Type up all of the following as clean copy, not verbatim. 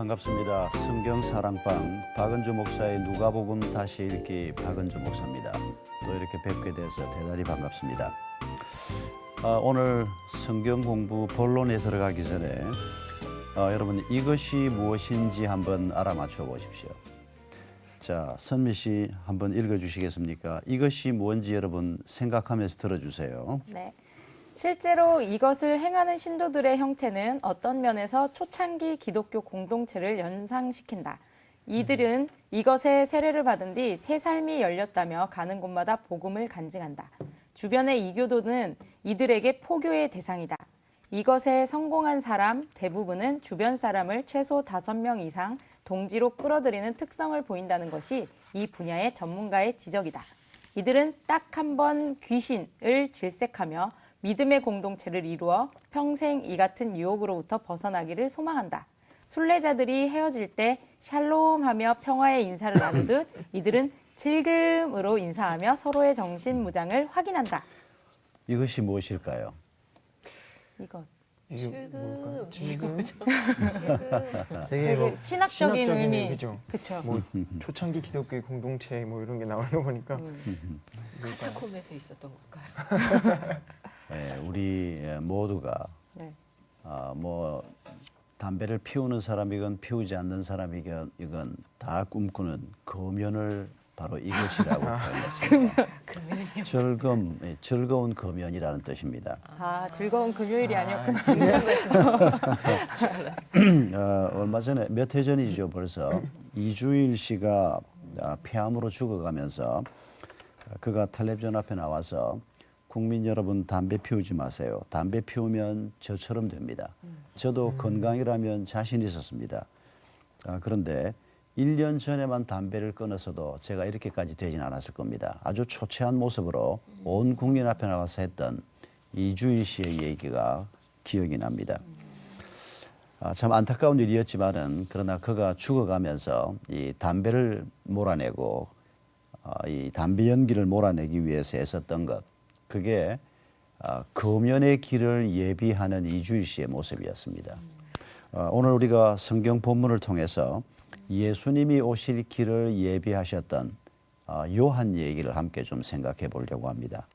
반갑습니다. 성경 사랑방 박은주 목사의 누가복음 다시 읽기 박은주 목사입니다. 또 이렇게 뵙게 돼서 대단히 반갑습니다. 오늘 성경 공부 본론에 들어가기 전에 여러분 이것이 무엇인지 한번 알아맞혀 보십시오. 자, 선미 씨 한번 읽어주시겠습니까? 이것이 뭔지 여러분 생각하면서 들어주세요. 네. 실제로 이것을 행하는 신도들의 형태는 어떤 면에서 초창기 기독교 공동체를 연상시킨다. 이들은 이것에 세례를 받은 뒤 새 삶이 열렸다며 가는 곳마다 복음을 간증한다. 주변의 이교도는 이들에게 포교의 대상이다. 이것에 성공한 사람 대부분은 주변 사람을 최소 5명 이상 동지로 끌어들이는 특성을 보인다는 것이 이 분야의 전문가의 지적이다. 이들은 딱 한 번 귀신을 질색하며 믿음의 공동체를 이루어 평생 이 같은 유혹으로부터 벗어나기를 소망한다. 순례자들이 헤어질 때 샬롬하며 평화의 인사를 나누듯 이들은 질금으로 인사하며 서로의 정신무장을 확인한다. 이것이 무엇일까요? 이것. 이게 뭘까요? 지금 되게 되게 뭐 신학적인 의미. 그죠? 그쵸. 뭐 초창기 기독교의 공동체 뭐 이런 게 나오려고 보니까 카타콤에서 있었던 걸까요? 네, 우리 모두가 네. 뭐 담배를 피우는 사람이건 피우지 않는 사람이건 이건 다 꿈꾸는 금연을 바로 이것이라고 표현했습니다. 즐거운 금연이라는 뜻입니다. 즐거운 금요일이 아니었구나. 얼마 전에 몇 해 전이죠. 벌써 이주일 씨가 폐암으로 죽어가면서 그가 텔레비전 앞에 나와서 국민 여러분 담배 피우지 마세요. 담배 피우면 저처럼 됩니다. 저도 건강이라면 자신 있었습니다. 그런데 1년 전에만 담배를 끊었어도 제가 이렇게까지 되진 않았을 겁니다. 아주 초췌한 모습으로 온 국민 앞에 나와서 했던 이주일 씨의 얘기가 기억이 납니다. 참 안타까운 일이었지만은 그러나 그가 죽어가면서 이 담배를 몰아내고 이 담배 연기를 몰아내기 위해서 애썼던 것, 그게 금연의 길을 예비하는 이주일 씨의 모습이었습니다. 오늘 우리가 성경 본문을 통해서 예수님이 오실 길을 예비하셨던 요한 얘기를 함께 좀 생각해 보려고 합니다.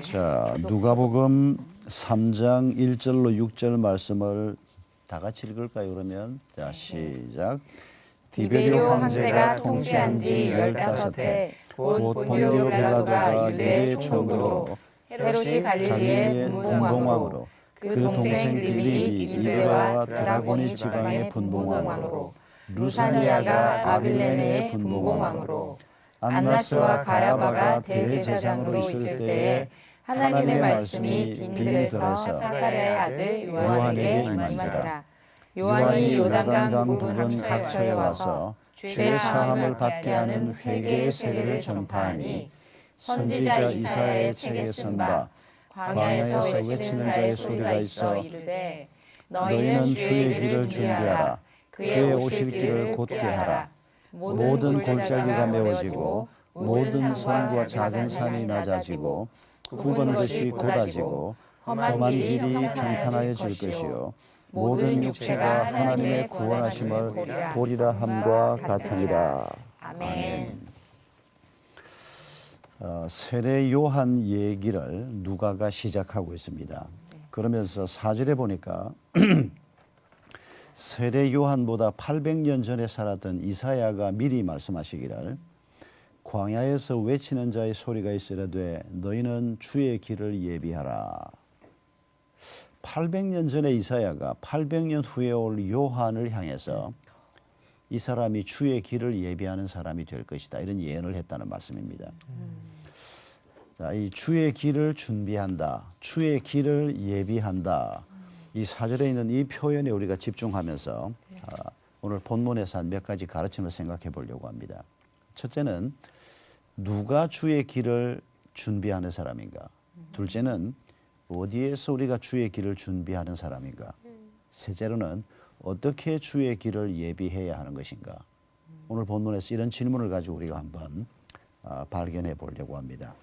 자, 누가복음 3장 1절로 6절 말씀을 다 같이 읽을까요? 그러면 자, 시작. 디베리오 황제가 통치한 지 15해 곧 본디오 빌라도가 유대의 총독으로 헤롯이 갈릴리의 분봉왕으로 그 동생 빌리 이드레와 드라고니 지방의 분봉왕으로 루사니아가 아빌레네의 분봉왕으로 안나스와 가야바가 대제사장으로 있을 때에 하나님의 말씀이 빈들에서 사가랴의 아들 요한에게 임한지라. 요한이 요단강 부근 각처에 와서 죄 사함을 받게 하는 회개의 세례를 전파하니 선지자 이사야의 책에 쓴 바 광야에서 외치는 자의 소리가 있어 이르되 너희는 주의 길을 준비하라. 그의 오실 길을 곧게 하라. 모든 골짜기가 메워지고 모든 산과 작은 산이 낮아지고 굽은 것이 곧아지고 험한 길이 평탄하여질 것이요 모든 육체가 하나님의 구원하심을 보리라 함과 같으니라. 아멘. 세례 요한 얘기를 누가가 시작하고 있습니다. 그러면서 4절에 보니까 세례 요한보다 800년 전에 살았던 이사야가 미리 말씀하시기를 광야에서 외치는 자의 소리가 있으려되 너희는 주의 길을 예비하라. 800년 전에 이사야가 800년 후에 올 요한을 향해서 이 사람이 주의 길을 예비하는 사람이 될 것이다. 이런 예언을 했다는 말씀입니다. 자, 이 주의 길을 준비한다. 주의 길을 예비한다. 이 4절에 있는 이 표현에 우리가 집중하면서 오늘 본문에서 한 몇 가지 가르침을 생각해 보려고 합니다. 첫째는 누가 주의 길을 준비하는 사람인가? 둘째는 어디에서 우리가 주의 길을 준비하는 사람인가? 셋째로는 어떻게 주의 길을 예비해야 하는 것인가? 오늘 본문에서 이런 질문을 가지고 우리가 한번 발견해 보려고 합니다.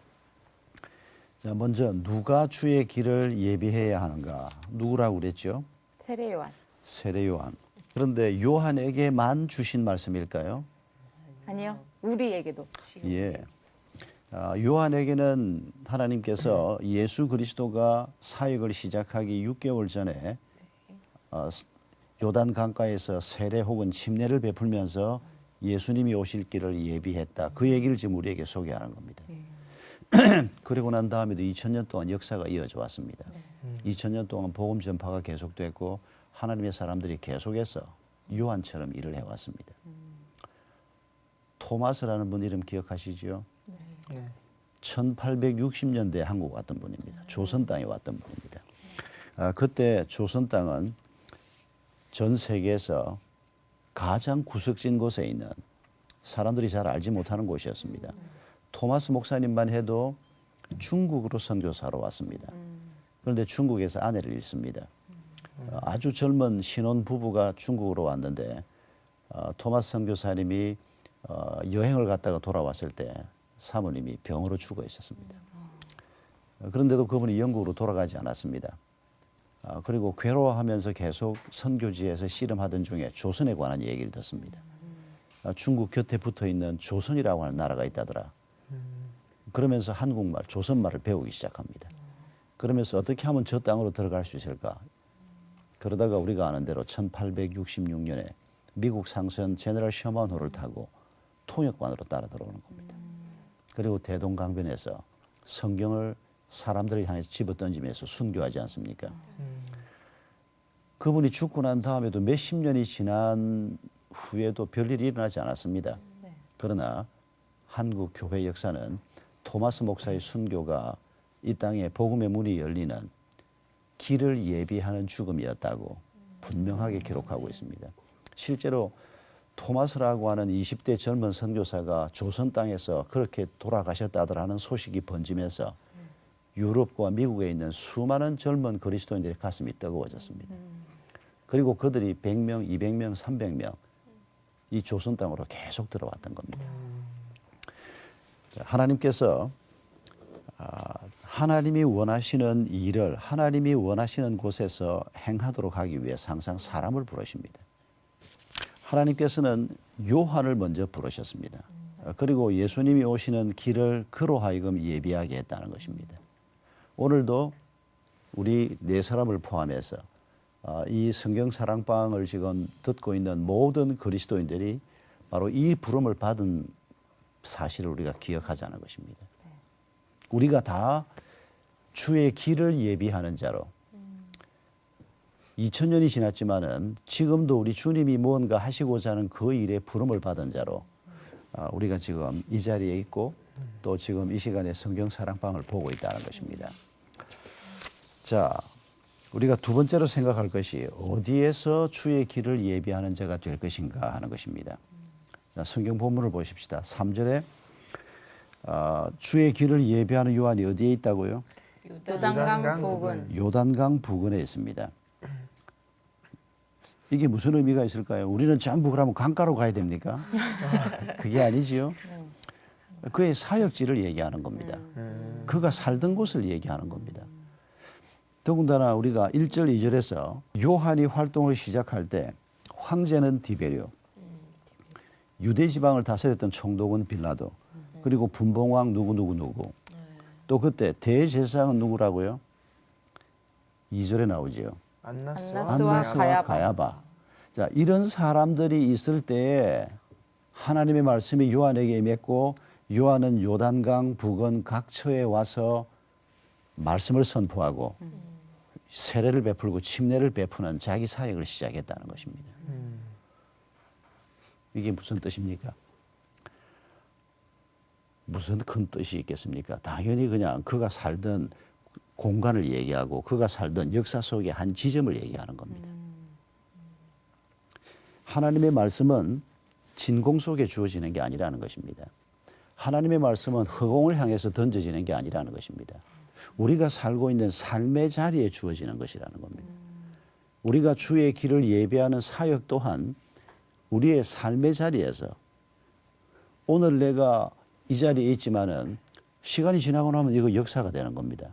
자, 먼저 누가 주의 길을 예비해야 하는가? 누구라고 그랬죠? 세례 요한. 세례 요한. 그런데 요한에게만 주신 말씀일까요? 아니요. 우리에게도. 예. 요한에게는 하나님께서 예수 그리스도가 사역을 시작하기 6개월 전에 요단 강가에서 세례 혹은 침례를 베풀면서 예수님이 오실 길을 예비했다. 그 얘기를 지금 우리에게 소개하는 겁니다. 그리고 난 다음에도 2000년 동안 역사가 이어져 왔습니다. 2000년 동안 복음 전파가 계속됐고 하나님의 사람들이 계속해서 요한처럼 일을 해왔습니다. 토마스라는 분 이름 기억하시죠? 네. 1860년대에 한국 왔던 분입니다. 조선 땅에 왔던 분입니다. 그때 조선 땅은 전 세계에서 가장 구석진 곳에 있는 사람들이 잘 알지 못하는 곳이었습니다. 토마스 목사님만 해도 중국으로 선교사로 왔습니다. 그런데 중국에서 아내를 잃습니다. 아주 젊은 신혼 부부가 중국으로 왔는데 토마스 선교사님이 여행을 갔다가 돌아왔을 때 사모님이 병으로 죽어 있었습니다. 그런데도 그분이 영국으로 돌아가지 않았습니다. 그리고 괴로워하면서 계속 선교지에서 씨름하던 중에 조선에 관한 얘기를 듣습니다. 중국 곁에 붙어 있는 조선이라고 하는 나라가 있다더라. 그러면서 한국말, 조선말을 배우기 시작합니다. 그러면서 어떻게 하면 저 땅으로 들어갈 수 있을까? 그러다가 우리가 아는 대로 1866년에 미국 상선 제너럴 셔먼호를 타고 통역관으로 따라 들어오는 겁니다. 그리고 대동강변에서 성경을 사람들을 향해서 집어던지면서 순교하지 않습니까? 그분이 죽고 난 다음에도 몇십 년이 지난 후에도 별일이 일어나지 않았습니다. 그러나 한국 교회 역사는 토마스 목사의 순교가 이 땅에 복음의 문이 열리는 길을 예비하는 죽음이었다고 분명하게 기록하고 있습니다. 실제로 토마스라고 하는 20대 젊은 선교사가 조선 땅에서 그렇게 돌아가셨다더라는 소식이 번지면서 유럽과 미국에 있는 수많은 젊은 그리스도인들의 가슴이 뜨거워졌습니다. 그리고 그들이 100명, 200명, 300명 이 조선 땅으로 계속 들어왔던 겁니다. 하나님께서 하나님이 원하시는 일을 하나님이 원하시는 곳에서 행하도록 하기 위해 항상 사람을 부르십니다. 하나님께서는 요한을 먼저 부르셨습니다. 그리고 예수님이 오시는 길을 그로 하여금 예비하게 했다는 것입니다. 오늘도 우리 네 사람을 포함해서 이 성경 사랑방을 지금 듣고 있는 모든 그리스도인들이 바로 이 부름을 받은 사실을 우리가 기억하자는 것입니다. 우리가 다 주의 길을 예비하는 자로 2000년이 지났지만은 지금도 우리 주님이 무언가 하시고자 하는 그 일에 부름을 받은 자로 우리가 지금 이 자리에 있고 또 지금 이 시간에 성경 사랑방을 보고 있다는 것입니다. 자, 우리가 두 번째로 생각할 것이 어디에서 주의 길을 예비하는 자가 될 것인가 하는 것입니다. 자, 성경 본문을 보십시다. 3절에 주의 길을 예비하는 요한이 어디에 있다고요? 요단강 부근. 요단강 부근에 있습니다. 이게 무슨 의미가 있을까요? 우리는 전부 그러면 강가로 가야 됩니까? 그게 아니지요. 그의 사역지를 얘기하는 겁니다. 그가 살던 곳을 얘기하는 겁니다. 더군다나 우리가 1절, 2절에서 요한이 활동을 시작할 때 황제는 디베리오, 유대 지방을 다스렸던 총독은 빌라도, 그리고 분봉왕 누구. 또 그때 대제사장은 누구라고요? 2절에 나오지요. 안나스와 안나스와 가야바. 자, 이런 사람들이 있을 때에 하나님의 말씀이 요한에게 임했고 요한은 요단강 부근 각처에 와서 말씀을 선포하고 세례를 베풀고 침례를 베푸는 자기 사역을 시작했다는 것입니다. 이게 무슨 뜻입니까? 무슨 큰 뜻이 있겠습니까? 당연히 그냥 그가 살던 공간을 얘기하고 그가 살던 역사 속의 한 지점을 얘기하는 겁니다. 하나님의 말씀은 진공 속에 주어지는 게 아니라는 것입니다. 하나님의 말씀은 허공을 향해서 던져지는 게 아니라는 것입니다. 우리가 살고 있는 삶의 자리에 주어지는 것이라는 겁니다. 우리가 주의 길을 예배하는 사역 또한 우리의 삶의 자리에서 오늘 내가 이 자리에 있지만은 시간이 지나고 나면 이거 역사가 되는 겁니다.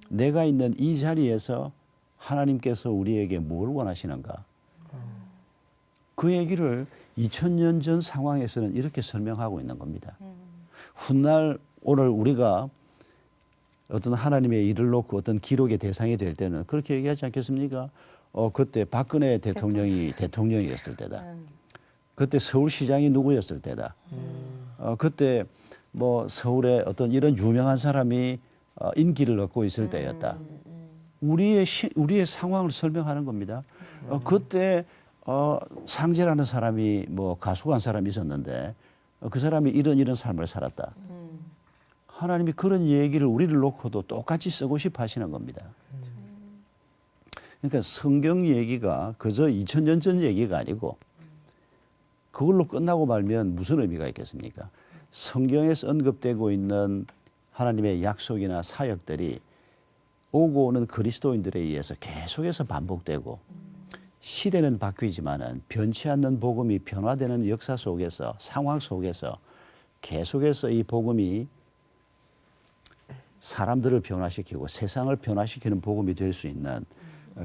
내가 있는 이 자리에서 하나님께서 우리에게 뭘 원하시는가? 그 얘기를 2000년 전 상황에서는 이렇게 설명하고 있는 겁니다. 훗날 오늘 우리가 어떤 하나님의 일을 놓고 어떤 기록의 대상이 될 때는 그렇게 얘기하지 않겠습니까? 그때 박근혜 대통령이 대통령이었을 때다. 그때 서울시장이 누구였을 때다. 그때 뭐 서울에 어떤 이런 유명한 사람이 인기를 얻고 있을 때였다. 우리의 상황을 설명하는 겁니다. 그때 상재라는 사람이 뭐 가수가 한 사람이 있었는데 그 사람이 이런 삶을 살았다. 하나님이 그런 얘기를 우리를 놓고도 똑같이 쓰고 싶어 하시는 겁니다. 그러니까 성경 얘기가 그저 2000년 전 얘기가 아니고 그걸로 끝나고 말면 무슨 의미가 있겠습니까? 성경에서 언급되고 있는 하나님의 약속이나 사역들이 오고 오는 그리스도인들에 의해서 계속해서 반복되고 시대는 바뀌지만은 변치 않는 복음이 변화되는 역사 속에서 상황 속에서 계속해서 이 복음이 사람들을 변화시키고 세상을 변화시키는 복음이 될 수 있는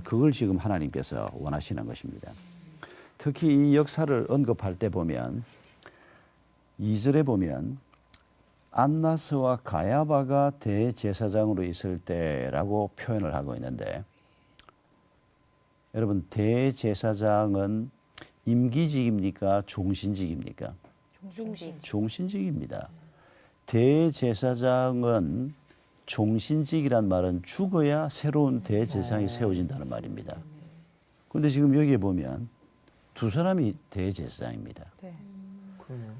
그걸 지금 하나님께서 원하시는 것입니다. 특히 이 역사를 언급할 때 보면 2절에 보면 안나스와 가야바가 대제사장으로 있을 때라고 표현을 하고 있는데 여러분 대제사장은 임기직입니까? 종신직입니까? 종신직입니다. 대제사장은 종신직이란 말은 죽어야 새로운 대제사장이 세워진다는 말입니다. 그런데 지금 여기에 보면 두 사람이 대제사장입니다. 네. 그러네요.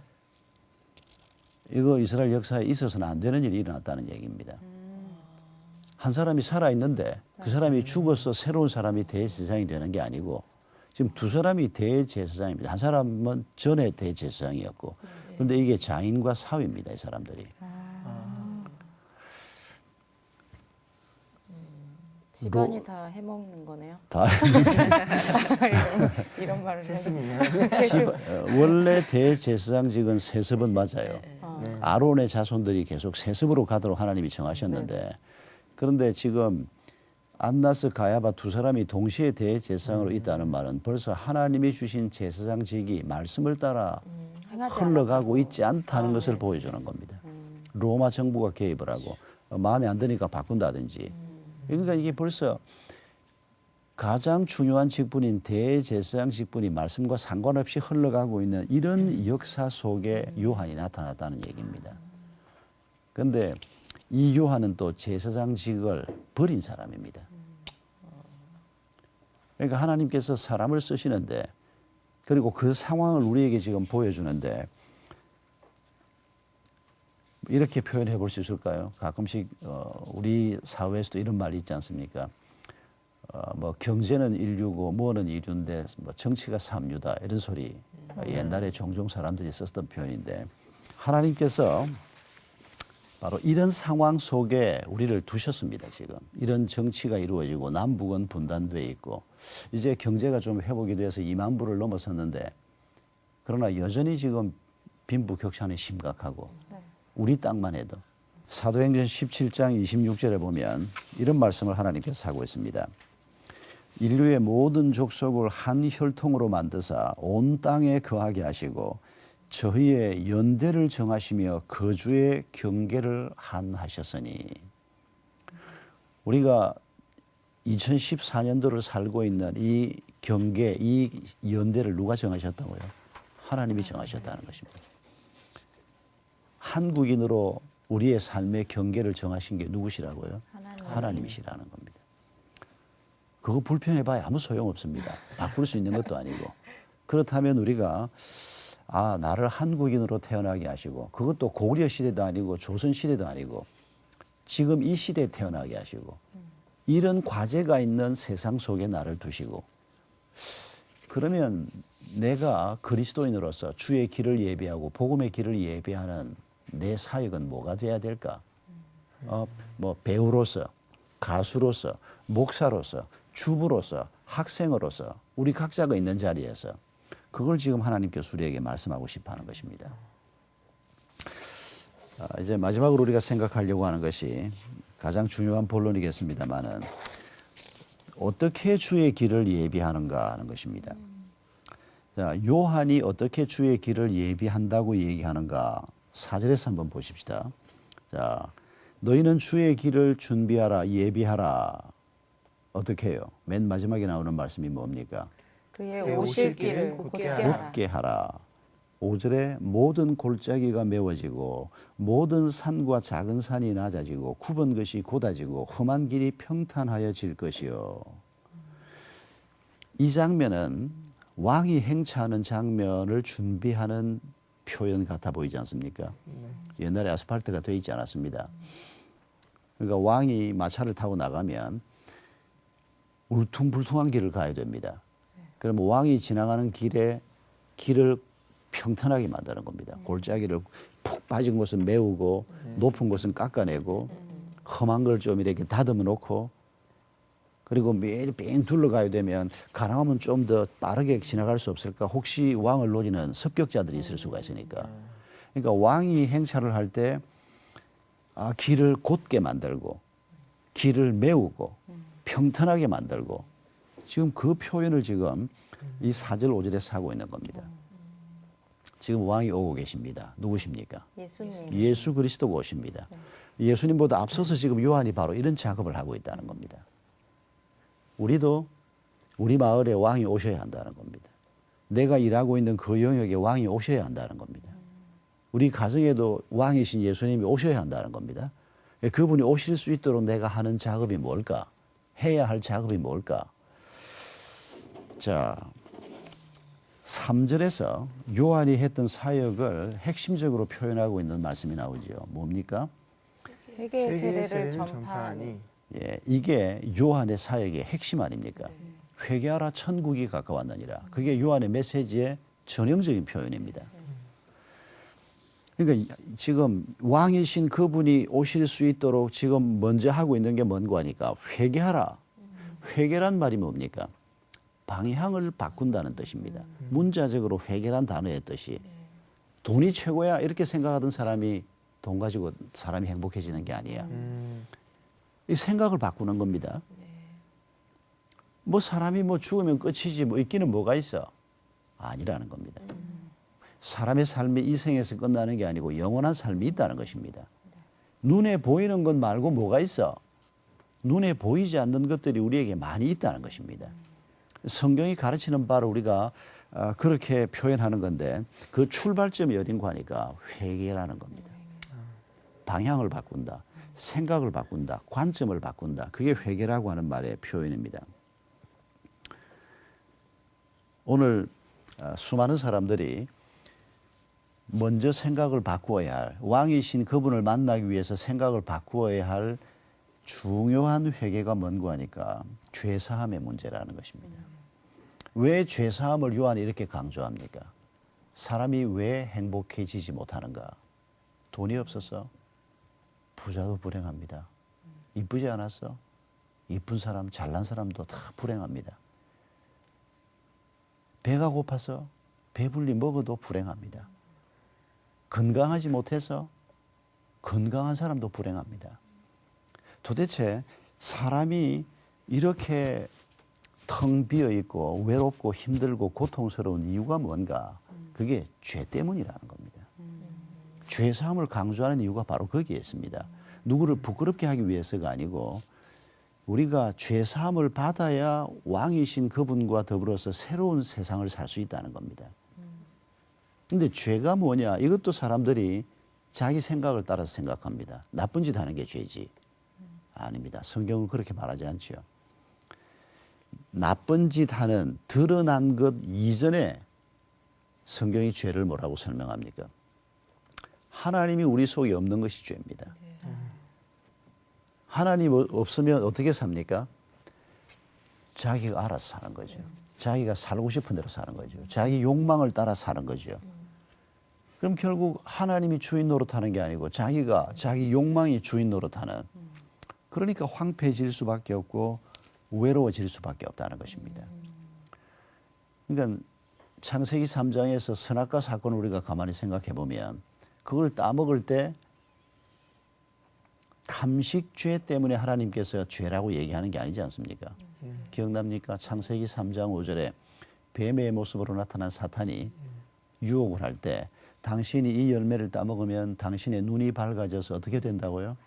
이거 이스라엘 역사에 있어서는 안 되는 일이 일어났다는 얘기입니다. 한 사람이 살아있는데 그 사람이 죽어서 새로운 사람이 대제사장이 되는 게 아니고 지금 두 사람이 대제사장입니다. 한 사람은 전에 대제사장이었고 그런데 이게 장인과 사위입니다. 이 사람들이. 집안이 다 해먹는 거네요. 다 이런 말을 세습이네요. 원래 대제사장직은 세습은 맞아요. 네. 아론의 자손들이 계속 세습으로 가도록 하나님이 정하셨는데 그런데 지금 안나스 가야바 두 사람이 동시에 대제사장으로 있다는 말은 벌써 하나님이 주신 제사장직이 말씀을 따라 흘러가고 있지 않다는 것을 보여주는 겁니다. 로마 정부가 개입을 하고 마음에 안 드니까 바꾼다든지 그러니까 이게 벌써 가장 중요한 직분인 대제사장 직분이 말씀과 상관없이 흘러가고 있는 이런 역사 속에 요한이 나타났다는 얘기입니다. 그런데 이 요한은 또 제사장직을 버린 사람입니다. 그러니까 하나님께서 사람을 쓰시는데 그리고 그 상황을 우리에게 지금 보여주는데 이렇게 표현해 볼 수 있을까요? 가끔씩 우리 사회에서도 이런 말이 있지 않습니까? 뭐 경제는 인류고 뭐는 이류인데 뭐 정치가 삼류다 이런 소리 옛날에 종종 사람들이 썼던 표현인데 하나님께서 바로 이런 상황 속에 우리를 두셨습니다. 지금 이런 정치가 이루어지고 남북은 분단돼 있고 이제 경제가 좀 회복이 돼서 2만 불을 넘어섰는데 그러나 여전히 지금 빈부격차는 심각하고 우리 땅만 해도 사도행전 17장 26절에 보면 이런 말씀을 하나님께서 하고 있습니다. 인류의 모든 족속을 한 혈통으로 만드사 온 땅에 거하게 하시고 저희의 연대를 정하시며 거주의 경계를 한하셨으니 우리가 2014년도를 살고 있는 이 경계, 이 연대를 누가 정하셨다고요? 하나님이 정하셨다는 것입니다. 한국인으로 우리의 삶의 경계를 정하신 게 누구시라고요? 하나님이시라는 겁니다. 그거 불평해봐야 아무 소용없습니다. 바꿀 수 있는 것도 아니고. 그렇다면 우리가 나를 한국인으로 태어나게 하시고 그것도 고려 시대도 아니고 조선 시대도 아니고 지금 이 시대에 태어나게 하시고 이런 과제가 있는 세상 속에 나를 두시고 그러면 내가 그리스도인으로서 주의 길을 예비하고 복음의 길을 예비하는 내 사역은 뭐가 돼야 될까? 뭐 배우로서, 가수로서, 목사로서, 주부로서, 학생으로서 우리 각자가 있는 자리에서 그걸 지금 하나님께서 우리에게 말씀하고 싶어 하는 것입니다. 이제 마지막으로 우리가 생각하려고 하는 것이 가장 중요한 본론이겠습니다만은 어떻게 주의 길을 예비하는가 하는 것입니다. 자, 요한이 어떻게 주의 길을 예비한다고 얘기하는가 4절에서 한번 보십시다. 자, 너희는 주의 길을 준비하라 예비하라. 어떻게 해요? 맨 마지막에 나오는 말씀이 뭡니까? 그의 오실 길을 곧게 하라. 곧게 하라. 5절에 모든 골짜기가 메워지고 모든 산과 작은 산이 낮아지고 굽은 것이 곧아지고 험한 길이 평탄하여질 것이요. 이 장면은 왕이 행차하는 장면을 준비하는 표현 같아 보이지 않습니까? 옛날에 아스팔트가 되어 있지 않았습니다. 그러니까 왕이 마차를 타고 나가면 울퉁불퉁한 길을 가야 됩니다. 그럼 왕이 지나가는 길을 평탄하게 만드는 겁니다. 골짜기를 푹 빠진 곳은 메우고 높은 곳은 깎아내고 험한 걸 좀 이렇게 다듬어 놓고 그리고 매일 뺑 둘러가야 되면 가능하면 좀 더 빠르게 지나갈 수 없을까? 혹시 왕을 노리는 습격자들이 있을 수가 있으니까. 그러니까 왕이 행차를 할 때 길을 곧게 만들고 길을 메우고 평탄하게 만들고 지금 그 표현을 지금 이 4절 5절에서 하고 있는 겁니다. 지금 왕이 오고 계십니다. 누구십니까? 예수님. 예수 그리스도가 오십니다. 예수님보다 앞서서 지금 요한이 바로 이런 작업을 하고 있다는 겁니다. 우리도 우리 마을에 왕이 오셔야 한다는 겁니다. 내가 일하고 있는 그 영역에 왕이 오셔야 한다는 겁니다. 우리 가정에도 왕이신 예수님이 오셔야 한다는 겁니다. 그분이 오실 수 있도록 내가 하는 작업이 뭘까? 해야 할 작업이 뭘까? 자, 3절에서 요한이 했던 사역을 핵심적으로 표현하고 있는 말씀이 나오죠. 뭡니까? 회개의 세계의 세례를 세례를 전파하니. 예, 이게 요한의 사역의 핵심 아닙니까? 회개하라 천국이 가까웠느니라. 그게 요한의 메시지의 전형적인 표현입니다. 그러니까 지금 왕이신 그분이 오실 수 있도록 지금 먼저 하고 있는 게 뭔고 하니까 회개하라. 회개란 말이 뭡니까? 방향을 바꾼다는 뜻입니다. 문자적으로 회개란 단어의 뜻이 돈이 최고야 이렇게 생각하던 사람이 돈 가지고 사람이 행복해지는 게 아니야. 이 생각을 바꾸는 겁니다. 뭐 사람이 뭐 죽으면 끝이지 뭐 있기는 뭐가 있어? 아니라는 겁니다. 사람의 삶이 이 생에서 끝나는 게 아니고 영원한 삶이 있다는 것입니다. 눈에 보이는 것 말고 뭐가 있어? 눈에 보이지 않는 것들이 우리에게 많이 있다는 것입니다. 성경이 가르치는 바를 우리가 그렇게 표현하는 건데 그 출발점이 어딘가 하니까 회개라는 겁니다. 방향을 바꾼다. 생각을 바꾼다. 관점을 바꾼다. 그게 회개라고 하는 말의 표현입니다. 오늘 수많은 사람들이 먼저 생각을 바꾸어야 할 왕이신 그분을 만나기 위해서 생각을 바꾸어야 할 중요한 회개가 뭔고 하니까 죄사함의 문제라는 것입니다. 왜 죄사함을 요한이 이렇게 강조합니까? 사람이 왜 행복해지지 못하는가? 돈이 없어서 부자도 불행합니다. 이쁘지 않았어? 이쁜 사람, 잘난 사람도 다 불행합니다. 배가 고파서 배불리 먹어도 불행합니다. 건강하지 못해서 건강한 사람도 불행합니다. 도대체 사람이 이렇게 텅 비어 있고 외롭고 힘들고 고통스러운 이유가 뭔가? 그게 죄 때문이라는 겁니다. 죄사함을 강조하는 이유가 바로 거기에 있습니다. 누구를 부끄럽게 하기 위해서가 아니고 우리가 죄사함을 받아야 왕이신 그분과 더불어서 새로운 세상을 살 수 있다는 겁니다. 근데 죄가 뭐냐? 이것도 사람들이 자기 생각을 따라서 생각합니다. 나쁜 짓 하는 게 죄지. 아닙니다. 성경은 그렇게 말하지 않죠. 나쁜 짓 하는 드러난 것 이전에 성경이 죄를 뭐라고 설명합니까? 하나님이 우리 속에 없는 것이 죄입니다. 하나님 없으면 어떻게 삽니까? 자기가 알아서 사는 거죠. 자기가 살고 싶은 대로 사는 거죠. 자기 욕망을 따라 사는 거죠. 그럼 결국 하나님이 주인 노릇하는 게 아니고 자기가 자기 욕망이 주인 노릇하는, 그러니까 황폐해질 수밖에 없고 외로워질 수밖에 없다는 것입니다. 그러니까 창세기 3장에서 선악과 사건을 우리가 가만히 생각해 보면 그걸 따먹을 때 탐식죄 때문에 하나님께서 죄라고 얘기하는 게 아니지 않습니까? 기억납니까? 창세기 3장 5절에 뱀의 모습으로 나타난 사탄이 유혹을 할 때 당신이 이 열매를 따먹으면 당신의 눈이 밝아져서 어떻게 된다고요?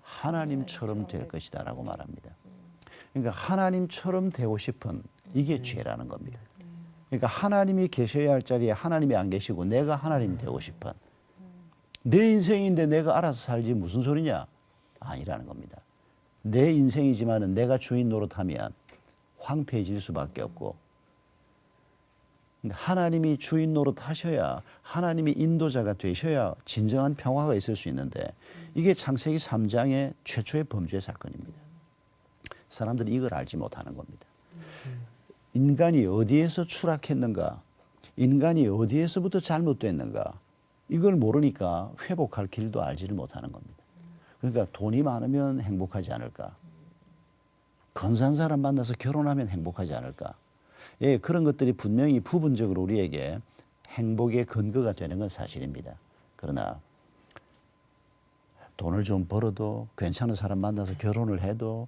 하나님처럼 될 것이다 라고 말합니다. 그러니까 하나님처럼 되고 싶은 이게 죄라는 겁니다. 그러니까 하나님이 계셔야 할 자리에 하나님이 안 계시고 내가 하나님이 되고 싶은 내 인생인데 내가 알아서 살지 무슨 소리냐? 아니라는 겁니다. 내 인생이지만은 내가 주인 노릇하면 황폐해질 수밖에 없고 하나님이 주인 노릇하셔야 하나님이 인도자가 되셔야 진정한 평화가 있을 수 있는데 이게 창세기 3장의 최초의 범죄 사건입니다. 사람들이 이걸 알지 못하는 겁니다. 인간이 어디에서 추락했는가? 인간이 어디에서부터 잘못됐는가? 이걸 모르니까 회복할 길도 알지를 못하는 겁니다. 그러니까 돈이 많으면 행복하지 않을까? 건사한 사람 만나서 결혼하면 행복하지 않을까? 예, 그런 것들이 분명히 부분적으로 우리에게 행복의 근거가 되는 건 사실입니다. 그러나 돈을 좀 벌어도 괜찮은 사람 만나서 결혼을 해도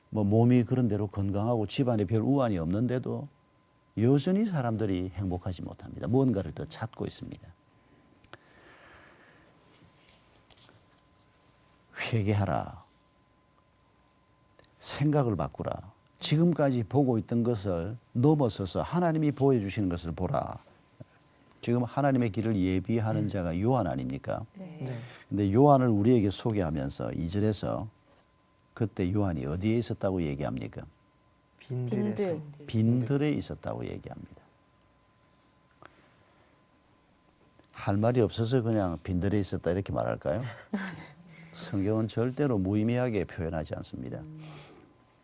뭐 몸이 그런 대로 건강하고 집안에 별 우환이 없는데도 여전히 사람들이 행복하지 못합니다. 뭔가를 더 찾고 있습니다. 회개하라. 생각을 바꾸라. 지금까지 보고 있던 것을 넘어서서 하나님이 보여주시는 것을 보라. 지금 하나님의 길을 예비하는 자가 요한 아닙니까? 네. 근데 요한을 우리에게 소개하면서 2절에서 그때 요한이 어디에 있었다고 얘기합니까? 빈들에서. 빈들에 있었다고 얘기합니다. 할 말이 없어서 그냥 빈들에 있었다 이렇게 말할까요? 성경은 절대로 무의미하게 표현하지 않습니다.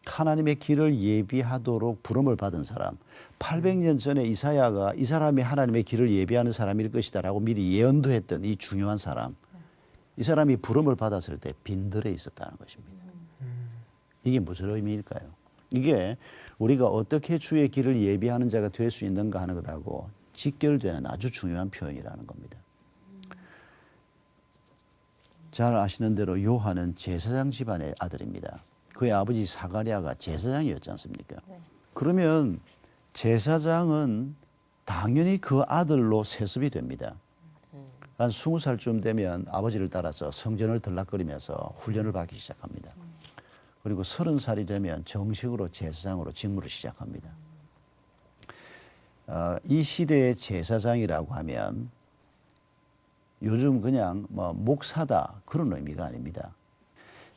하나님의 길을 예비하도록 부름을 받은 사람, 800년 전에 이사야가 이 사람이 하나님의 길을 예비하는 사람일 것이다라고 미리 예언도 했던 이 중요한 사람, 이 사람이 부름을 받았을 때 빈들에 있었다는 것입니다. 이게 무슨 의미일까요? 이게 우리가 어떻게 주의 길을 예비하는 자가 될 수 있는가 하는 것하고 직결되는 아주 중요한 표현이라는 겁니다. 잘 아시는 대로 요한은 제사장 집안의 아들입니다. 그의 아버지 사가랴가 제사장이었지 않습니까? 네. 그러면 제사장은 당연히 그 아들로 세습이 됩니다. 한 20살쯤 되면 아버지를 따라서 성전을 들락거리면서 훈련을 받기 시작합니다. 그리고 30살이 되면 정식으로 제사장으로 직무를 시작합니다. 이 시대의 제사장이라고 하면 요즘 그냥 뭐 목사다 그런 의미가 아닙니다.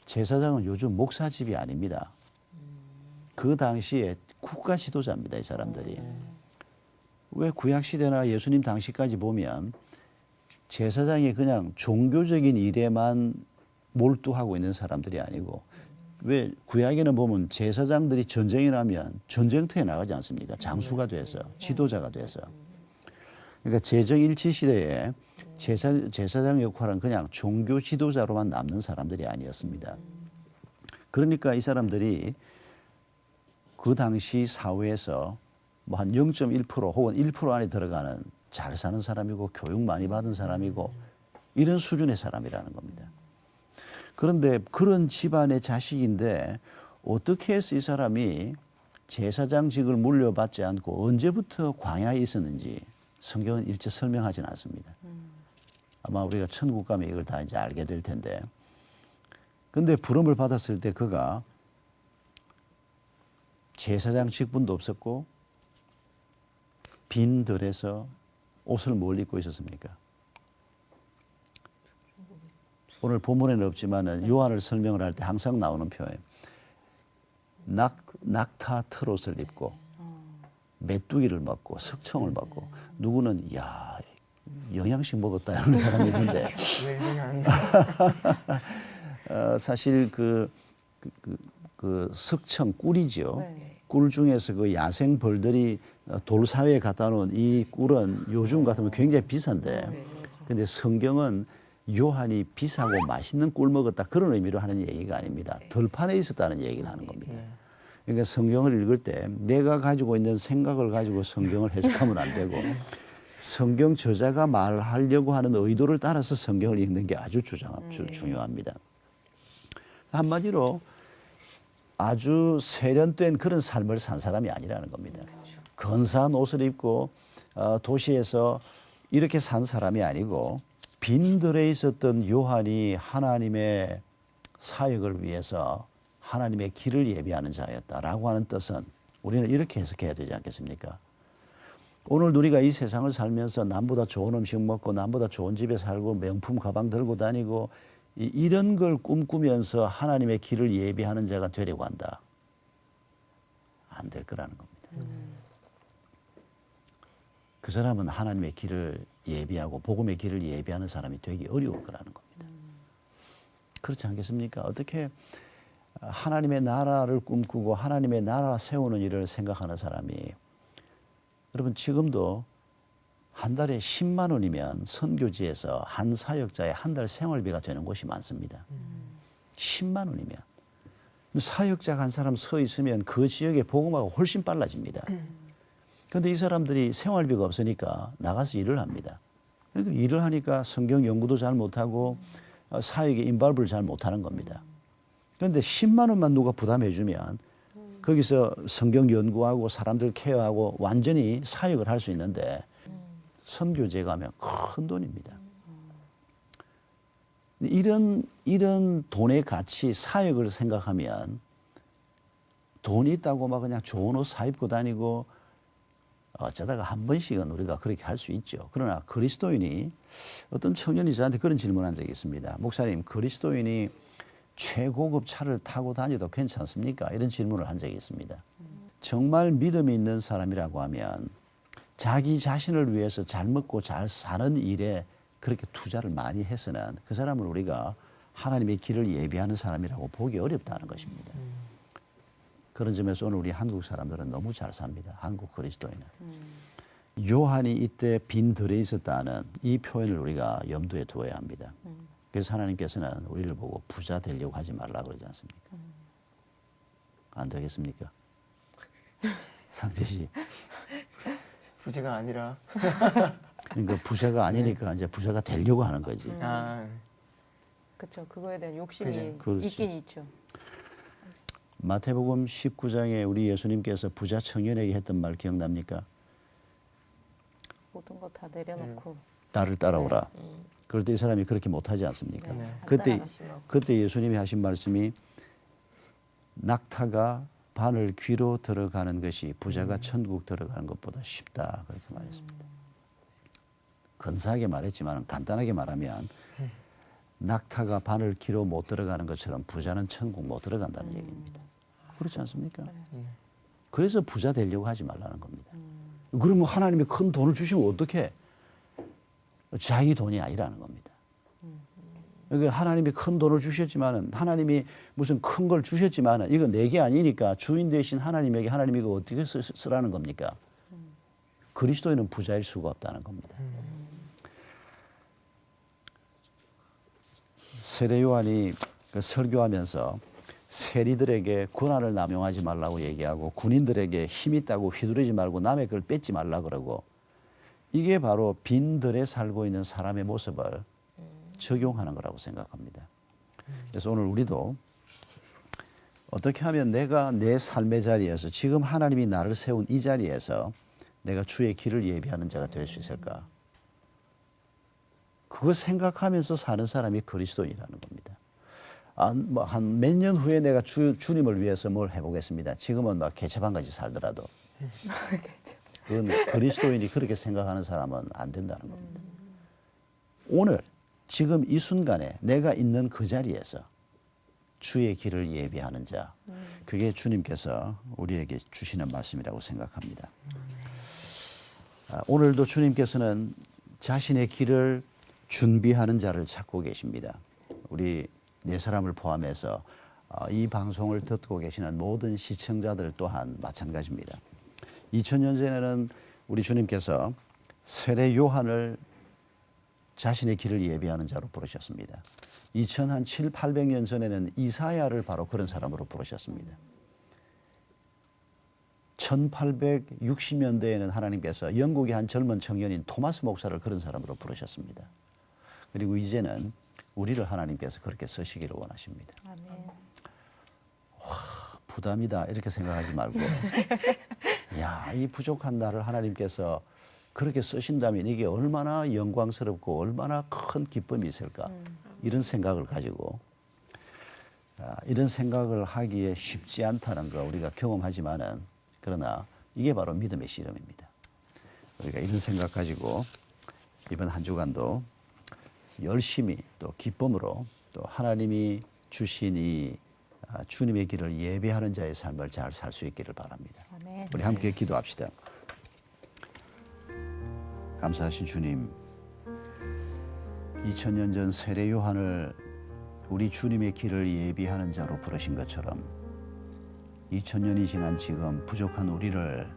제사장은 요즘 목사집이 아닙니다. 그 당시에 국가 지도자입니다. 이 사람들이. 왜 구약시대나 예수님 당시까지 보면 제사장이 그냥 종교적인 일에만 몰두하고 있는 사람들이 아니고 왜 구약에는 보면 제사장들이 전쟁이 나면 전쟁터에 나가지 않습니까? 장수가 돼서 지도자가 돼서. 그러니까 제정일치 시대에 제사장 역할은 그냥 종교 지도자로만 남는 사람들이 아니었습니다. 그러니까 이 사람들이 그 당시 사회에서 뭐 한 0.1% 혹은 1% 안에 들어가는 잘 사는 사람이고 교육 많이 받은 사람이고 이런 수준의 사람이라는 겁니다. 그런데 그런 집안의 자식인데 어떻게 해서 이 사람이 제사장직을 물려받지 않고 언제부터 광야에 있었는지 성경은 일체 설명하지는 않습니다. 아마 우리가 천국 가면 이걸 다 이제 알게 될 텐데. 근데 부름을 받았을 때 그가 제사장 직분도 없었고 빈 들에서 옷을 뭘 입고 있었습니까? 오늘 본문에는 없지만은 요한을 설명을 할 때 항상 나오는 표현. 낙타 트롯을 입고 메뚜기를 먹고 석청을 먹고 누구는 야 영양식 먹었다 이런 사람이 있는데 사실 그 석청 꿀이죠. 네. 꿀 중에서 그 야생 벌들이 돌 사이에 갖다 놓은 이 꿀은 요즘 같으면 굉장히 비싼데 근데 성경은 요한이 비싸고 맛있는 꿀 먹었다 그런 의미로 하는 얘기가 아닙니다. 들판에 있었다는 얘기를 하는 겁니다. 그러니까 성경을 읽을 때 내가 가지고 있는 생각을 가지고 성경을 해석하면 안 되고 성경 저자가 말하려고 하는 의도를 따라서 성경을 읽는 게 아주 중요합니다. 한마디로 아주 세련된 그런 삶을 산 사람이 아니라는 겁니다. 근사한 옷을 입고 도시에서 이렇게 산 사람이 아니고 빈들에 있었던 요한이 하나님의 사역을 위해서 하나님의 길을 예비하는 자였다라고 하는 뜻은 우리는 이렇게 해석해야 되지 않겠습니까? 오늘 우리가 이 세상을 살면서 남보다 좋은 음식 먹고 남보다 좋은 집에 살고 명품 가방 들고 다니고 이런 걸 꿈꾸면서 하나님의 길을 예비하는 자가 되려고 한다. 안 될 거라는 겁니다. 그 사람은 하나님의 길을 예비하고 복음의 길을 예비하는 사람이 되기 어려울 거라는 겁니다. 그렇지 않겠습니까? 어떻게 하나님의 나라를 꿈꾸고 하나님의 나라 세우는 일을 생각하는 사람이 여러분 지금도 한 달에 10만 원이면 선교지에서 한 사역자의 한 달 생활비가 되는 곳이 많습니다. 10만 원이면. 사역자가 한 사람 서 있으면 그 지역의 복음화가 훨씬 빨라집니다. 그런데 이 사람들이 생활비가 없으니까 나가서 일을 합니다. 그러니까 일을 하니까 성경 연구도 잘 못하고 사역에 인발브를 잘 못하는 겁니다. 그런데 10만 원만 누가 부담해 주면 거기서 성경 연구하고 사람들 케어하고 완전히 사역을 할 수 있는데 선교제 가면 큰 돈입니다. 이런 돈의 가치, 사역을 생각하면 돈이 있다고 막 그냥 좋은 옷 사입고 다니고 어쩌다가 한 번씩은 우리가 그렇게 할 수 있죠. 그러나 그리스도인이 어떤 청년이 저한테 그런 질문한 적이 있습니다. 목사님, 그리스도인이 최고급 차를 타고 다녀도 괜찮습니까? 이런 질문을 한 적이 있습니다. 정말 믿음이 있는 사람이라고 하면 자기 자신을 위해서 잘 먹고 잘 사는 일에 그렇게 투자를 많이 해서는 그 사람을 우리가 하나님의 길을 예비하는 사람이라고 보기 어렵다는 것입니다. 그런 점에서 오늘 우리 한국 사람들은 너무 잘 삽니다. 한국 그리스도인은. 요한이 이때 빈 들에 있었다는 이 표현을 우리가 염두에 두어야 합니다. 그래서 하나님께서는 우리를 보고 부자 되려고 하지 말라 그러지 않습니까? 안 되겠습니까? 상재 씨. 부자가 아니라. 그러니까 부자가 아니니까 이제 부자가 되려고 하는 거지. 그렇죠. 그거에 대한 욕심이 그죠. 있긴 있죠. 마태복음 19장에 우리 예수님께서 부자 청년에게 했던 말 기억납니까? 모든 거 다 내려놓고 나를 따라오라. 그럴 때 이 사람이 그렇게 못하지 않습니까? 네. 그때 예수님이 하신 말씀이 낙타가 바늘 귀로 들어가는 것이 부자가 천국 들어가는 것보다 쉽다 그렇게 말했습니다. 근사하게 말했지만 간단하게 말하면 낙타가 바늘 귀로 못 들어가는 것처럼 부자는 천국 못 들어간다는 얘기입니다. 그렇지 않습니까? 그래서 부자 되려고 하지 말라는 겁니다. 그러면 하나님이 큰 돈을 주시면 어떻게? 자기 돈이 아니라는 겁니다. 그러니까 하나님이 큰 돈을 주셨지만은 하나님이 무슨 큰 걸 주셨지만은 이거 내게 아니니까 주인 대신 하나님에게 하나님이 이거 어떻게 쓰라는 겁니까? 그리스도인은 부자일 수가 없다는 겁니다. 세례 요한이 설교하면서 세리들에게 권한을 남용하지 말라고 얘기하고 군인들에게 힘 있다고 휘두르지 말고 남의 걸 뺏지 말라 그러고 이게 바로 빈들에 살고 있는 사람의 모습을 적용하는 거라고 생각합니다. 그래서 오늘 우리도 어떻게 하면 내가 내 삶의 자리에서 지금 하나님이 나를 세운 이 자리에서 내가 주의 길을 예비하는 자가 될 수 있을까? 그거 생각하면서 사는 사람이 그리스도인이라는 겁니다. 한 몇 년 후에 내가 주님을 위해서 뭘 해보겠습니다. 지금은 막 개체반같이 살더라도. 그건 그리스도인이 그렇게 생각하는 사람은 안 된다는 겁니다. 오늘 지금 이 순간에 내가 있는 그 자리에서 주의 길을 예비하는 자, 그게 주님께서 우리에게 주시는 말씀이라고 생각합니다. 오늘도 주님께서는 자신의 길을 준비하는 자를 찾고 계십니다. 우리 네 사람을 포함해서 이 방송을 듣고 계시는 모든 시청자들 또한 마찬가지입니다. 2000년 전에는 우리 주님께서 세례 요한을 자신의 길을 예비하는 자로 부르셨습니다. 700, 800년 전에는 이사야를 바로 그런 사람으로 부르셨습니다. 1860년대에는 하나님께서 영국의 한 젊은 청년인 토마스 목사를 그런 사람으로 부르셨습니다. 그리고 이제는 우리를 하나님께서 그렇게 쓰시기를 원하십니다. 아멘. 부담이다 이렇게 생각하지 말고 야, 이 부족한 나를 하나님께서 그렇게 쓰신다면 이게 얼마나 영광스럽고 얼마나 큰 기쁨이 있을까 이런 생각을 가지고 이런 생각을 하기에 쉽지 않다는 거 우리가 경험하지만은 그러나 이게 바로 믿음의 씨름입니다. 우리가 이런 생각 가지고 이번 한 주간도 열심히 또 기쁨으로 또 하나님이 주신 이 주님의 길을 예배하는 자의 삶을 잘 살 수 있기를 바랍니다. 아멘. 우리 함께 기도합시다. 감사하신 주님, 2000년 전 세례 요한을 우리 주님의 길을 예비하는 자로 부르신 것처럼 2000년이 지난 지금 부족한 우리를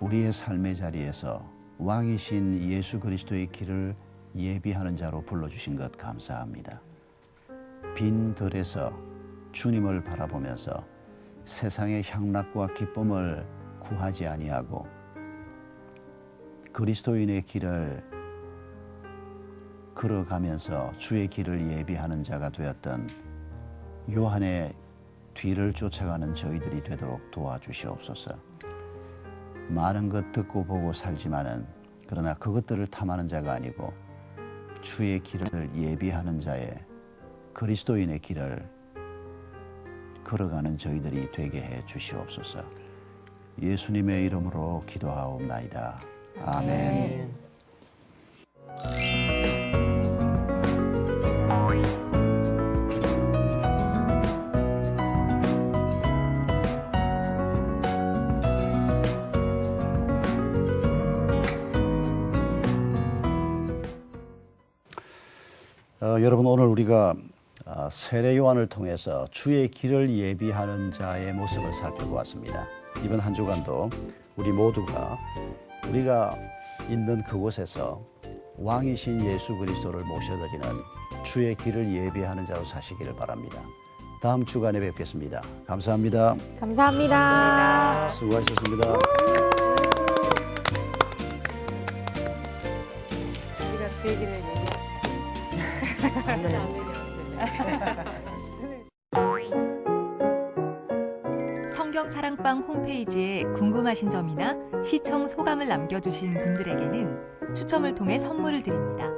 우리의 삶의 자리에서 왕이신 예수 그리스도의 길을 예비하는 자로 불러주신 것 감사합니다. 빈 들에서 주님을 바라보면서 세상의 향락과 기쁨을 구하지 아니하고 그리스도인의 길을 걸어가면서 주의 길을 예비하는 자가 되었던 요한의 뒤를 쫓아가는 저희들이 되도록 도와주시옵소서. 많은 것 듣고 보고 살지만은 그러나 그것들을 탐하는 자가 아니고 주의 길을 예비하는 자의 그리스도인의 길을 걸어가는 저희들이 되게 해 주시옵소서. 예수님의 이름으로 기도하옵나이다. 아멘. 여러분 오늘 우리가 세례 요한을 통해서 주의 길을 예비하는 자의 모습을 살펴보았습니다. 이번 한 주간도 우리 모두가 우리가 있는 그곳에서 왕이신 예수 그리스도를 모셔드리는 주의 길을 예비하는 자로 사시기를 바랍니다. 다음 주간에 뵙겠습니다. 감사합니다. 감사합니다. 수고하셨습니다. 우리가 그 얘기를 얘기합시다. 성경 사랑방 홈페이지에 궁금하신 점이나 시청 소감을 남겨주신 분들에게는 추첨을 통해 선물을 드립니다.